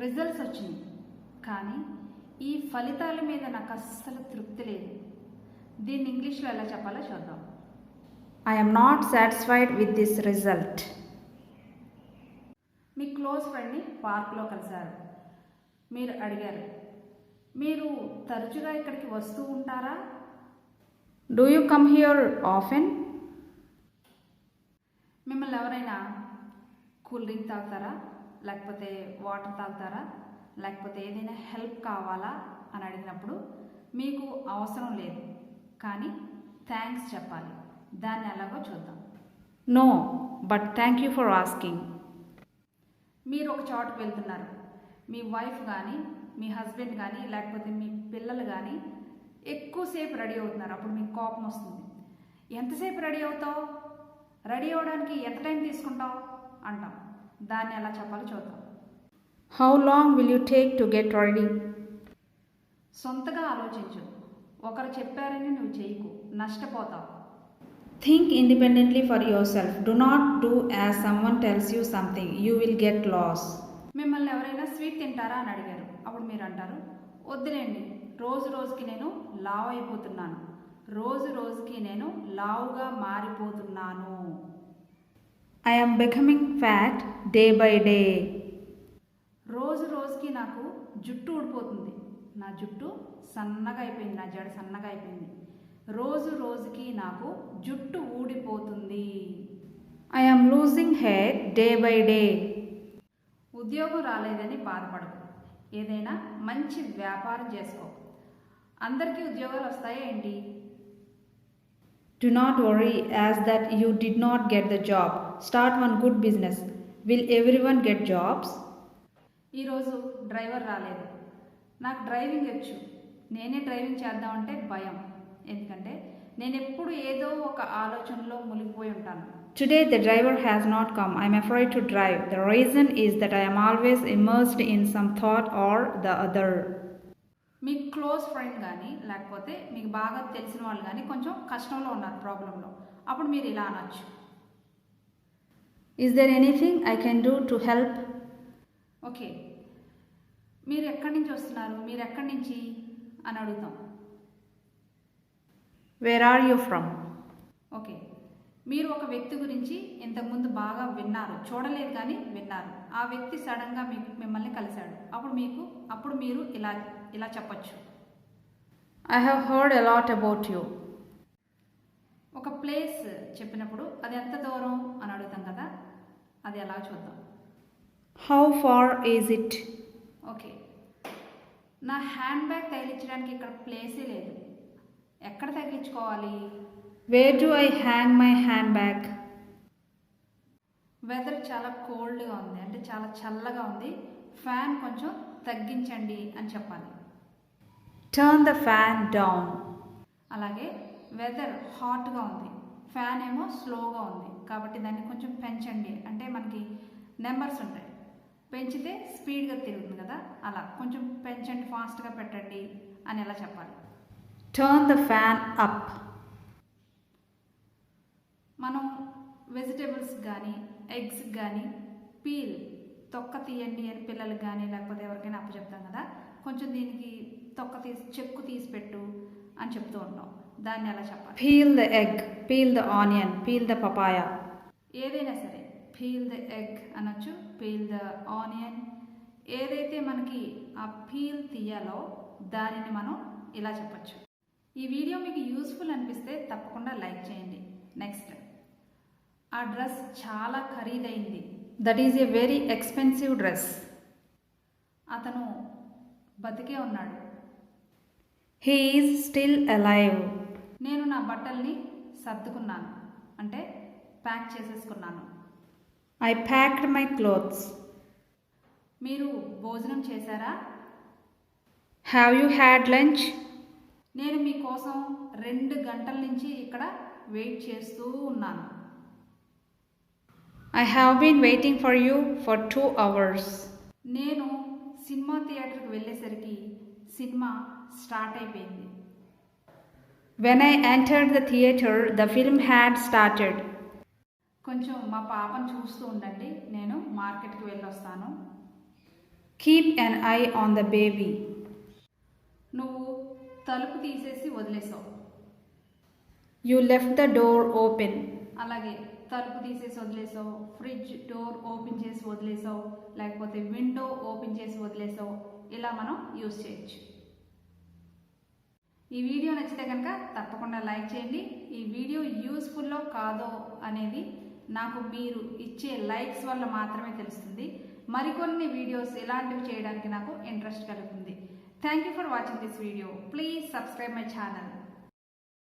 Results వచ్చినాయి, కానీ ఈ ఫలితాల మీద నాకు అస్సలు తృప్తి లేదు. దీన్ని ఇంగ్లీష్లో ఎలా చెప్పాలో చూద్దాం. I am not satisfied with this result. Me close ఫ్రెండ్ని పార్క్లో కలిశారు. మీరు అడిగారు, మీరు తరచుగా ఇక్కడికి వస్తూ ఉంటారా? Do you come here often? మిమ్మల్ని ఎవరైనా కూల్ డ్రింక్ తాగుతారా, లేకపోతే వాటర్ తాగుతారా, లేకపోతే ఏదైనా హెల్ప్ కావాలా అని అడిగినప్పుడు మీకు అవసరం లేదు, కానీ థ్యాంక్స్ చెప్పాలి. దాన్ని ఎలాగో చూద్దాం. No, but thank you for asking. మీరు ఒక చోటుకు వెళ్తున్నారు. మీ వైఫ్ కానీ, మీ హస్బెండ్ కానీ, లేకపోతే మీ పిల్లలు కానీ ఎక్కువసేపు రెడీ అవుతున్నారు. అప్పుడు మీకు కోపం వస్తుంది. ఎంతసేపు రెడీ అవుతావు, రెడీ అవ్వడానికి ఎంత టైం తీసుకుంటావు అంటాం. దాన్ని ఎలా చెప్పాలో చూద్దాం. How long will you take to get ready? సొంతగా ఆలోచించు. ఒకరు చెప్పారని నువ్వు చేయకు, నష్టపోతావు. Think independently for yourself. Do not do as someone tells you something. You will get lost. మిమ్మల్ని ఎవరైనా స్వీట్ తింటారా అని అడిగారు. అప్పుడు మీరు అంటారు, వద్దులేండి, రోజు రోజుకి నేను లావు అయిపోతున్నాను, రోజు రోజుకి నేను లావుగా మారిపోతున్నాను. I am becoming fat day by day. రోజు రోజుకి నాకు జుట్టు ఊడిపోతుంది, నా జుట్టు సన్నగా అయిపోయింది, నా జడ సన్నగా అయిపోయింది. రోజు రోజుకి నాకు జుట్టు ఊడిపోతుంది. I am losing hair day by day. ఉద్యోగం రాలేదని బాధపడకు, ఏదైనా మంచి వ్యాపారం చేసుకో. అందరికీ ఉద్యోగాలు వస్తాయా ఏంటి? Do not worry as that you did not get the job. Start one good business. Will everyone get jobs? ఈరోజు డ్రైవర్ రాలేదు, నాకు డ్రైవింగ్ వచ్చు, నేనే డ్రైవింగ్ చేద్దామంటే భయం. ఎందుకంటే నేను ఎప్పుడు ఏదో ఒక ఆలోచనలో మునిగిపోయి ఉంటాను. Today the driver has not come. I am afraid to drive. The reason is that I am always immersed in some thought or the other. Me close friend కానీ, లేకపోతే మీకు బాగా తెలిసిన వాళ్ళు కానీ కొంచెం కష్టంలో ఉన్నారు, ప్రాబ్లంలో. అప్పుడు మీరు ఇలా అనొచ్చు, Is there anything I can do to help? Okay, మీరు ఎక్కడి నుంచి వస్తున్నారు, మీరు ఎక్కడి నుంచి అని అడుగుతాం. Where are you from? Okay, మీరు ఒక వ్యక్తి గురించి ఇంతకుముందు బాగా విన్నారు, చూడలేదు కానీ విన్నారు. ఆ వ్యక్తి సడన్గా మిమ్మల్ని కలిశాడు. అప్పుడు మీరు ఇలా చెప్పచ్చు, I have heard a lot about you. ఒక ప్లేస్ చెప్పినప్పుడు అది ఎంత దూరం అని అడుగుతాం కదా, అది ఎలా చూద్దాం. How far is it? Okay, నా హ్యాండ్ బ్యాగ్ తగిలించడానికి ఇక్కడ ప్లేసే లేదు, ఎక్కడ తగిలించుకోవాలి? Where do I hang my handbag? Weather చాలా కోల్డ్గా ఉంది, అంటే చాలా చల్లగా ఉంది, ఫ్యాన్ కొంచెం తగ్గించండి అని చెప్పాలి. Turn the fan down. అలాగే వెదర్ హాట్గా ఉంది, ఫ్యాన్ ఏమో స్లోగా ఉంది, కాబట్టి దాన్ని కొంచెం పెంచండి. అంటే మనకి నెంబర్స్ ఉంటాయి, పెంచితే స్పీడ్గా తిరుగుతుంది కదా, అలా కొంచెం పెంచండి, ఫాస్ట్గా పెట్టండి అని ఎలా చెప్పాలి. Turn the fan up. మనం వెజిటేబుల్స్ కానీ ఎగ్స్ కానీ తొక్క తీయండి అని పిల్లలకు కానీ లేకపోతే ఎవరికైనా అప్పచెప్తాం కదా, కొంచెం దీనికి చెక్కు తీసి పెట్టు అని చెప్తూ ఉంటాం. దాన్ని ఎలా చెప్పాలి? Peel the egg, peel the onion, peel the papaya. ఏదైనా సరే పీల్ ద ఎగ్ అనొచ్చు, పీల్ ద ఆనియన్. ఏదైతే మనకి ఆ పీల్ తీయాలో దానిని మనం ఇలా చెప్పచ్చు. ఈ వీడియో మీకు యూస్ఫుల్ అనిపిస్తే తప్పకుండా లైక్ చేయండి. నెక్స్ట్, ఆ డ్రెస్ చాలా ఖరీదైంది. That is a very expensive dress. అతను బతికే ఉన్నాడు. He is still alive. నేను నా బట్టల్ని సర్దుకున్నాను, అంటే ప్యాక్ చేసేసుకున్నాను. I packed my clothes. మీరు భోజనం చేశారా? Have you had lunch? నేను మీకోసం 2 గంటల నుంచి ఇక్కడ వెయిట్ చేస్తూ ఉన్నాను. I have been waiting for you for 2 hours. నేను సినిమా థియేటర్కి వెళ్ళేసరికి సినిమా స్టార్ట్ అయిపోయింది. When I entered the theater, the film had started. కొంచెం మా పాపను చూస్తూ ఉండండి, నేను మార్కెట్కి వెళ్ళొస్తాను. Keep an eye on the baby. నువ్వు తలుపు తీసేసి వదిలేసావు. You left the door open. అలాగే తలుపు తీసేసి వదిలేసావు, ఫ్రిడ్జ్ డోర్ ఓపెన్ చేసి వదిలేసావు, లేకపోతే విండో ఓపెన్ చేసి వదిలేసావు. ఇలా మనం యూజ్ చేయొచ్చు. ఈ వీడియో నచ్చితే కనుక తప్పకుండా లైక్ చేయండి. ఈ వీడియో యూస్ఫుల్లో కాదో అనేది నాకు మీరు ఇచ్చే లైక్స్ వల్ల మాత్రమే తెలుస్తుంది. మరికొన్ని వీడియోస్ ఇలాంటివి చేయడానికి నాకు ఇంట్రెస్ట్ కలుగుతుంది. Thank you for watching this video. Please subscribe my channel.